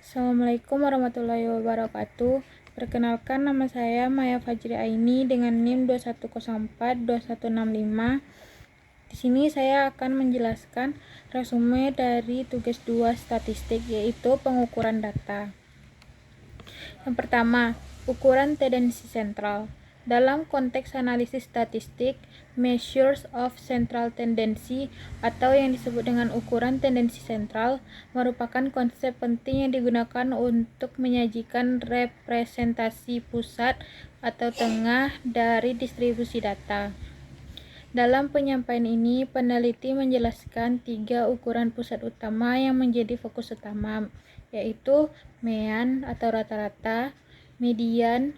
Assalamualaikum warahmatullahi wabarakatuh. Perkenalkan, nama saya Maya Fajri Aini dengan NIM 21042165. Di sini saya akan menjelaskan resume dari tugas 2 statistik, yaitu pengukuran data. Yang pertama, ukuran tendensi sentral. Dalam konteks analisis statistik, measures of central tendency atau yang disebut dengan ukuran tendensi sentral merupakan konsep penting yang digunakan untuk menyajikan representasi pusat atau tengah dari distribusi data. Dalam penyampaian ini, peneliti menjelaskan 3 ukuran pusat utama yang menjadi fokus utama, yaitu mean atau rata-rata, median,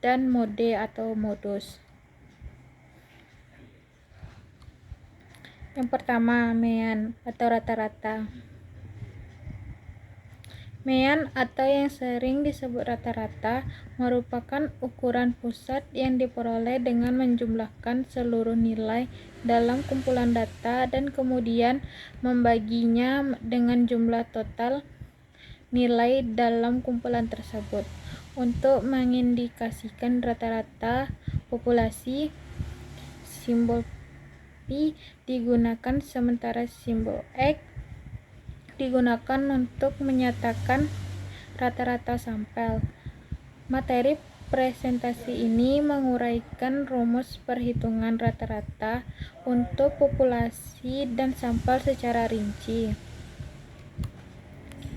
dan mode atau modus. Yang pertama, mean atau rata-rata. Mean atau yang sering disebut rata-rata merupakan ukuran pusat yang diperoleh dengan menjumlahkan seluruh nilai dalam kumpulan data dan kemudian membaginya dengan jumlah total nilai dalam kumpulan tersebut. Untuk mengindikasikan rata-rata populasi, simbol P digunakan sementara simbol X digunakan untuk menyatakan rata-rata sampel. Materi presentasi ini menguraikan rumus perhitungan rata-rata untuk populasi dan sampel secara rinci.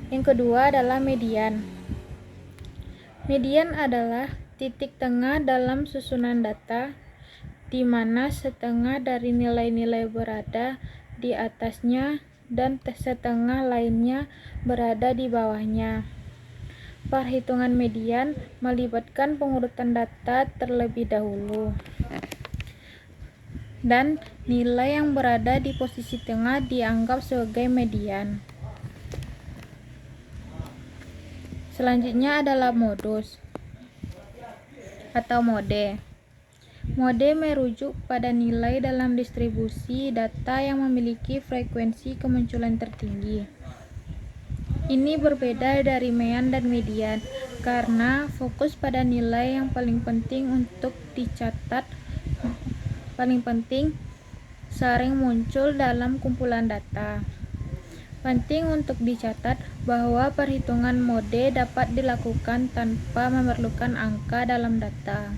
Yang kedua adalah median. Median adalah titik tengah dalam susunan data, di mana setengah dari nilai-nilai berada di atasnya dan setengah lainnya berada di bawahnya. Perhitungan median melibatkan pengurutan data terlebih dahulu, dan nilai yang berada di posisi tengah dianggap sebagai median. Selanjutnya adalah modus atau mode. Mode merujuk pada nilai dalam distribusi data yang memiliki frekuensi kemunculan tertinggi. Ini berbeda dari mean dan median karena fokus pada nilai yang paling penting untuk dicatat, sering muncul dalam kumpulan data. Penting untuk dicatat bahwa perhitungan mode dapat dilakukan tanpa memerlukan angka dalam data.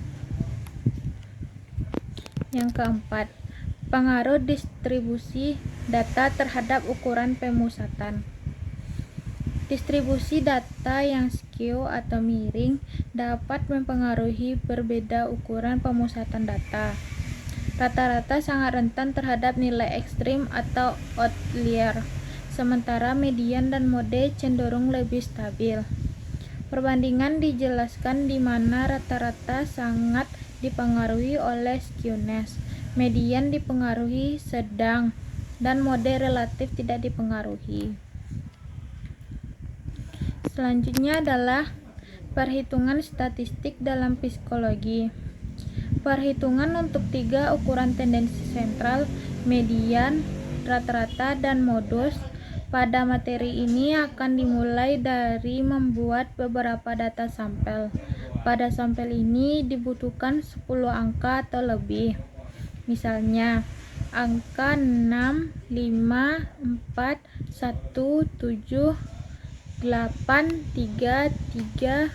Yang keempat, pengaruh distribusi data terhadap ukuran pemusatan. Distribusi data yang skew atau miring dapat mempengaruhi berbeda ukuran pemusatan data. Rata-rata sangat rentan terhadap nilai ekstrim atau outlier, sementara median dan mode cenderung lebih stabil. Perbandingan dijelaskan di mana rata-rata sangat dipengaruhi oleh skewness, median dipengaruhi sedang, dan mode relatif tidak dipengaruhi. Selanjutnya adalah perhitungan statistik dalam psikologi. Perhitungan untuk 3 ukuran tendensi sentral, median, rata-rata, dan modus pada materi ini akan dimulai dari membuat beberapa data sampel. Pada sampel ini dibutuhkan 10 angka atau lebih. Misalnya, angka 6, 5, 4, 1, 7, 8, 3, 3,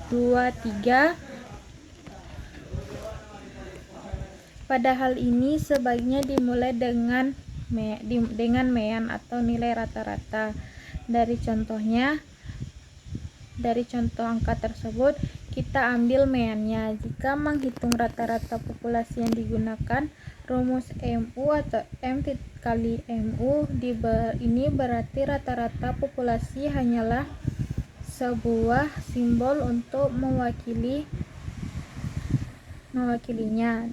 2, 3. Pada hal ini sebaiknya dimulai dengan mean atau nilai rata-rata. Dari contoh angka tersebut kita ambil meannya. Jika menghitung rata-rata populasi yang digunakan, rumus MU atau M kali MU ini berarti rata-rata populasi hanyalah sebuah simbol untuk mewakilinya,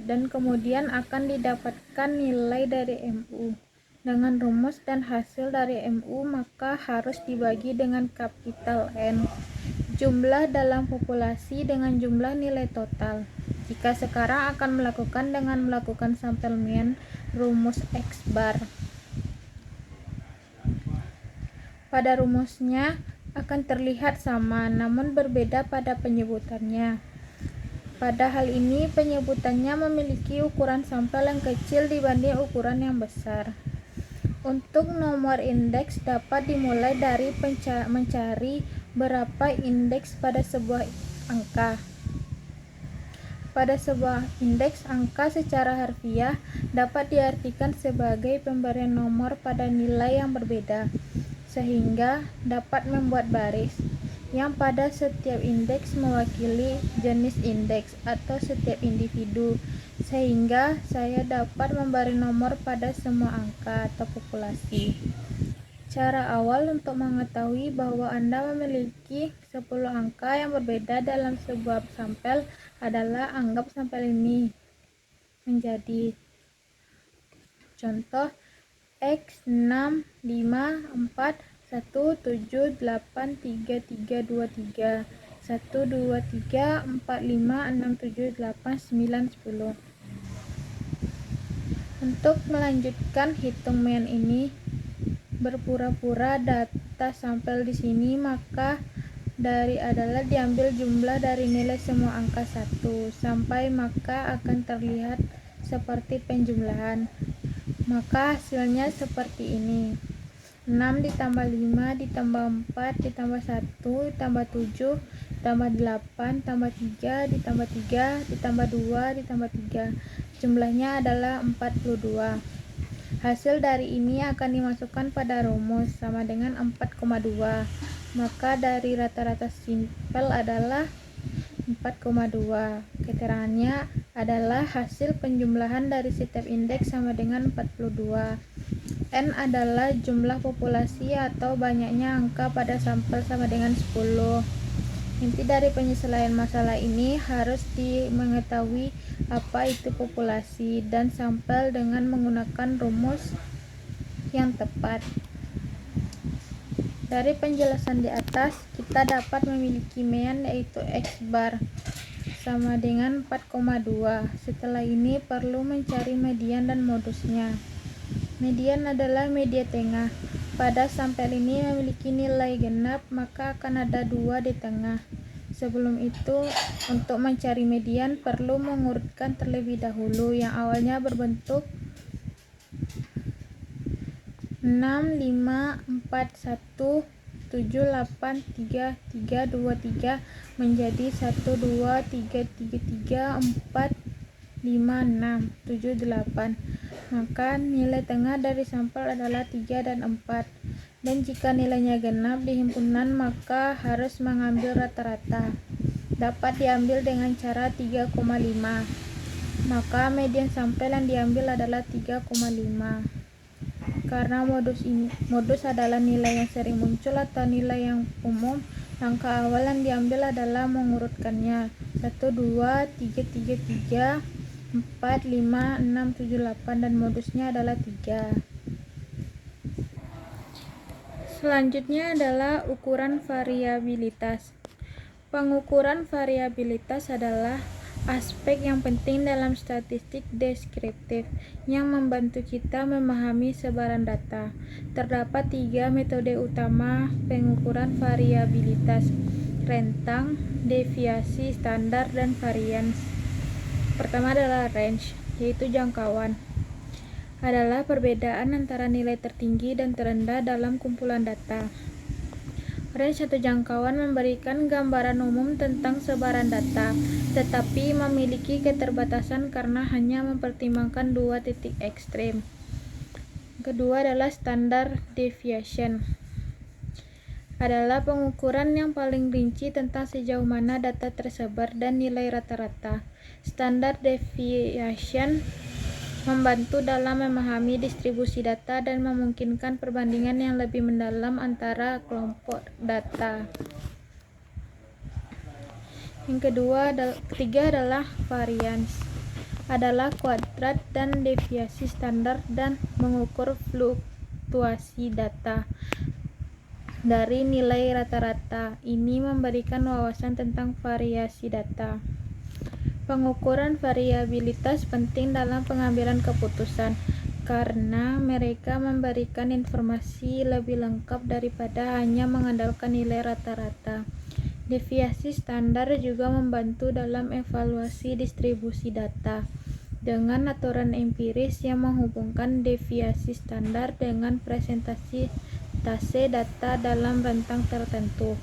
dan kemudian akan didapatkan nilai dari MU. Dengan rumus dan hasil dari MU maka harus dibagi dengan kapital N, jumlah dalam populasi dengan jumlah nilai total. Jika sekarang akan melakukan dengan melakukan sampel mean, rumus X bar. Pada rumusnya akan terlihat sama, namun berbeda pada penyebutannya. Pada hal ini, penyebutannya memiliki ukuran sampel yang kecil dibanding ukuran yang besar. Untuk nomor indeks dapat dimulai dari mencari berapa indeks pada sebuah angka. Pada sebuah indeks angka secara harfiah dapat diartikan sebagai pemberian nomor pada nilai yang berbeda, sehingga dapat membuat baris yang pada setiap indeks mewakili jenis indeks atau setiap individu, sehingga saya dapat memberi nomor pada semua angka atau populasi. Cara awal untuk mengetahui bahwa Anda memiliki 10 angka yang berbeda dalam sebuah sampel adalah anggap sampel ini menjadi contoh X6, 5, 4, 1, 7, 8, 3, 3, 2, 3, 1, 2, 3, 4, 5, 6, 7, 8, 9, 10. Untuk melanjutkan hitungan ini, berpura-pura data sampel di sini, maka dari adalah diambil jumlah dari nilai semua angka 1 sampai maka akan terlihat seperti penjumlahan. Maka hasilnya seperti ini: 6 ditambah 5 ditambah 4 ditambah 1 ditambah 7 ditambah 8 ditambah 3 ditambah 3 ditambah 2 ditambah 3. Jumlahnya adalah 42. Hasil dari ini akan dimasukkan pada rumus sama dengan 4,2. Maka dari rata-rata sampel adalah 4,2. Keterangannya adalah hasil penjumlahan dari setiap indeks sama dengan 42. N adalah jumlah populasi atau banyaknya angka pada sampel sama dengan 10. Inti dari penyelesaian masalah ini harus mengetahui apa itu populasi dan sampel dengan menggunakan rumus yang tepat. Dari penjelasan di atas, kita dapat memiliki mean yaitu X bar sama dengan 4,2. Setelah ini perlu mencari median dan modusnya. Median adalah media tengah. Pada sampel ini memiliki nilai genap, maka akan ada 2 di tengah. Sebelum itu, untuk mencari median perlu mengurutkan terlebih dahulu, yang awalnya berbentuk 6, 5, 4, 1, 7, 8, 3, 3, 2, 3 menjadi 1, 2, 3, 3, 3, 4, 5, 6, 7, 8. Maka nilai tengah dari sampel adalah 3 dan 4. Dan jika nilainya genap di himpunan, maka harus mengambil rata-rata. Dapat diambil dengan cara 3,5. Maka median sampel yang diambil adalah 3,5. Karena modus adalah nilai yang sering muncul atau nilai yang umum, langkah awal yang diambil adalah mengurutkannya 1, 2, 3, 3, 3, 4, 5, 6, 7, 8 dan modusnya adalah 3. Selanjutnya adalah ukuran variabilitas. Pengukuran variabilitas adalah aspek yang penting dalam statistik deskriptif yang membantu kita memahami sebaran data. Terdapat 3 metode utama pengukuran variabilitas: rentang, deviasi, standar, dan varians. Pertama adalah range, yaitu jangkauan. Adalah perbedaan antara nilai tertinggi dan terendah dalam kumpulan data. Range atau jangkauan memberikan gambaran umum tentang sebaran data, tetapi memiliki keterbatasan karena hanya mempertimbangkan 2 titik ekstrem. Kedua adalah standard deviation. Adalah pengukuran yang paling rinci tentang sejauh mana data tersebar dan nilai rata-rata. Standard deviation membantu dalam memahami distribusi data dan memungkinkan perbandingan yang lebih mendalam antara kelompok data. Ketiga adalah varians. Adalah kuadrat dan deviasi standar dan mengukur fluktuasi data dari nilai rata-rata. Ini memberikan wawasan tentang variasi data. Pengukuran variabilitas penting dalam pengambilan keputusan. karena mereka memberikan informasi lebih lengkap daripada hanya mengandalkan nilai rata-rata. Deviasi standar juga membantu dalam evaluasi distribusi data dengan aturan empiris yang menghubungkan deviasi standar dengan presentasi data dalam rentang tertentu.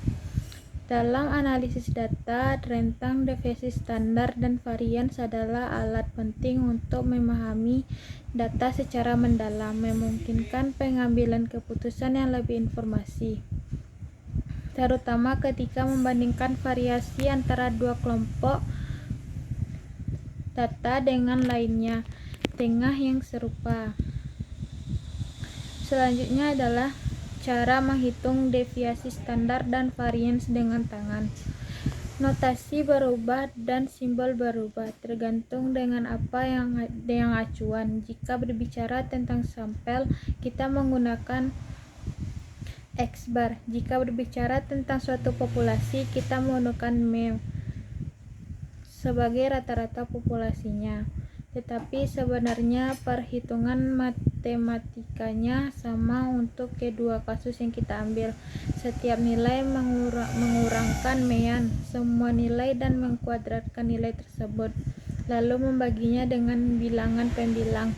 Dalam analisis data, rentang deviasi standar dan varians adalah alat penting untuk memahami data secara mendalam, memungkinkan pengambilan keputusan yang lebih informasi, terutama ketika membandingkan variasi antara dua kelompok data dengan lainnya tengah yang serupa. Selanjutnya adalah cara menghitung deviasi standar dan varians dengan tangan. Notasi berubah dan simbol berubah tergantung dengan apa yang acuan. Jika berbicara tentang sampel, kita menggunakan X-bar. Jika berbicara tentang suatu populasi, kita menggunakan MEM sebagai rata-rata populasinya. Tetapi sebenarnya perhitungan matematikanya sama untuk kedua kasus yang kita ambil. Setiap nilai mengurangkan mean semua nilai dan mengkuadratkan nilai tersebut, lalu membaginya dengan bilangan pembilang.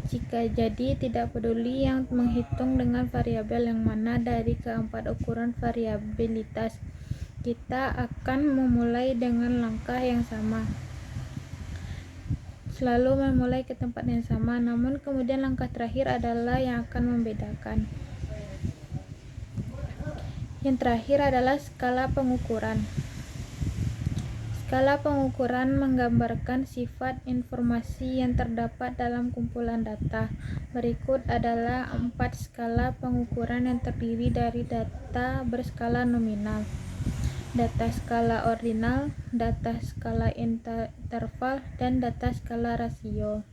Jika jadi, tidak peduli yang menghitung dengan variabel yang mana dari keempat ukuran variabilitas, kita akan memulai dengan langkah yang sama, selalu memulai ke tempat yang sama, namun kemudian langkah terakhir adalah yang akan membedakan. Yang terakhir adalah skala pengukuran. Skala pengukuran menggambarkan sifat informasi yang terdapat dalam kumpulan data. Berikut adalah 4 skala pengukuran yang terdiri dari data berskala nominal, data skala ordinal, data skala interval, dan data skala rasio.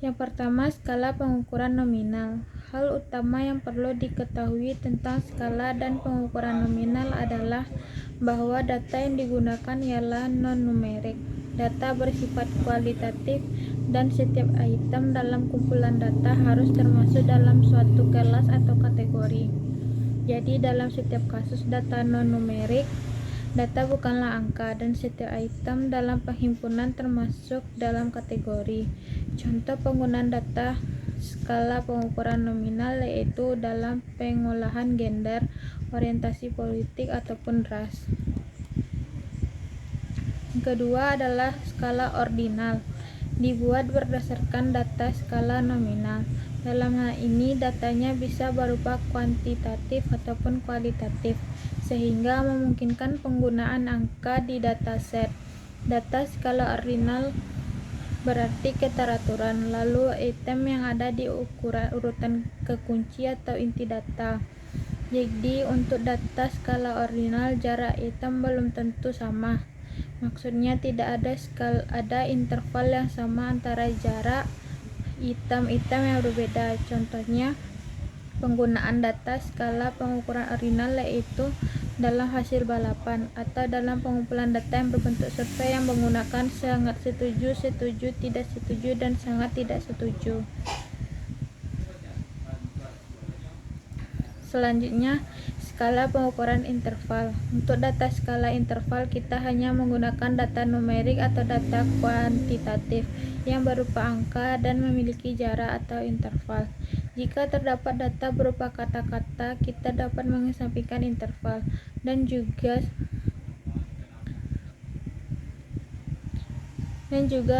Yang pertama, skala pengukuran nominal. Hal utama yang perlu diketahui tentang skala dan pengukuran nominal adalah bahwa data yang digunakan ialah non-numerik. Data bersifat kualitatif dan setiap item dalam kumpulan data harus termasuk dalam suatu kelas atau kategori. Jadi dalam setiap kasus data non-numerik, data bukanlah angka dan setiap item dalam penghimpunan termasuk dalam kategori. Contoh penggunaan data skala pengukuran nominal yaitu dalam pengolahan gender, orientasi politik, ataupun ras. Yang kedua adalah skala ordinal, dibuat berdasarkan data skala nominal. Dalam hal ini datanya bisa berupa kuantitatif ataupun kualitatif, sehingga memungkinkan penggunaan angka di dataset. Data skala ordinal berarti keteraturan, lalu item yang ada di urutan kekunci atau inti data. Jadi untuk data skala ordinal jarak item belum tentu sama. Maksudnya tidak ada interval yang sama antara jarak item-item yang berbeda. Contohnya penggunaan data skala pengukuran ordinal yaitu dalam hasil balapan atau dalam pengumpulan data yang berbentuk survei yang menggunakan sangat setuju, setuju, tidak setuju, dan sangat tidak setuju. Selanjutnya, skala pengukuran interval. Untuk data skala interval, kita hanya menggunakan data numerik atau data kuantitatif yang berupa angka dan memiliki jarak atau interval. Jika terdapat data berupa kata-kata, kita dapat mengesampingkan interval dan juga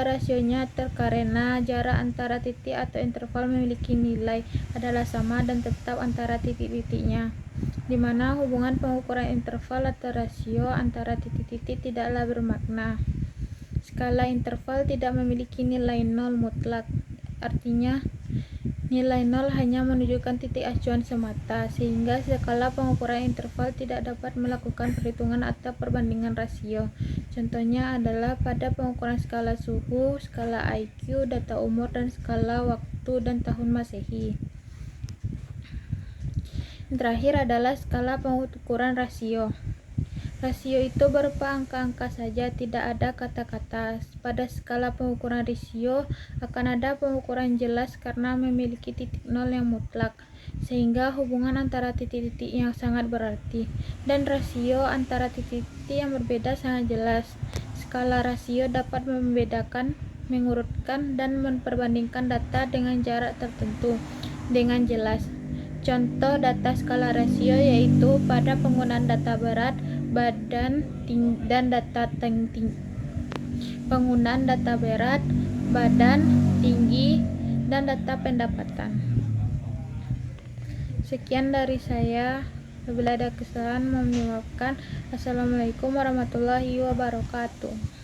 rasionya karena jarak antara titik atau interval memiliki nilai adalah sama dan tetap antara titik-titiknya, di mana hubungan pengukuran interval atau rasio antara titik-titik tidaklah bermakna. Skala interval tidak memiliki nilai nol mutlak, artinya nilai nol hanya menunjukkan titik acuan semata, sehingga skala pengukuran interval tidak dapat melakukan perhitungan atau perbandingan rasio. Contohnya adalah pada pengukuran skala suhu, skala IQ, data umur, dan skala waktu dan tahun Masehi. Yang terakhir adalah skala pengukuran rasio. Rasio itu berupa angka-angka saja, tidak ada kata-kata. Pada skala pengukuran rasio akan ada pengukuran jelas karena memiliki titik nol yang mutlak, sehingga hubungan antara titik-titik yang sangat berarti, dan rasio antara titik-titik yang berbeda sangat jelas. Skala rasio dapat membedakan, mengurutkan, dan memperbandingkan data dengan jarak tertentu dengan jelas. Contoh data skala rasio yaitu pada penggunaan data berat badan dan data penggunaan data berat badan tinggi dan data pendapatan. Sekian dari saya. Apabila ada kesalahan mohon dimaafkan. Assalamualaikum warahmatullahi wabarakatuh.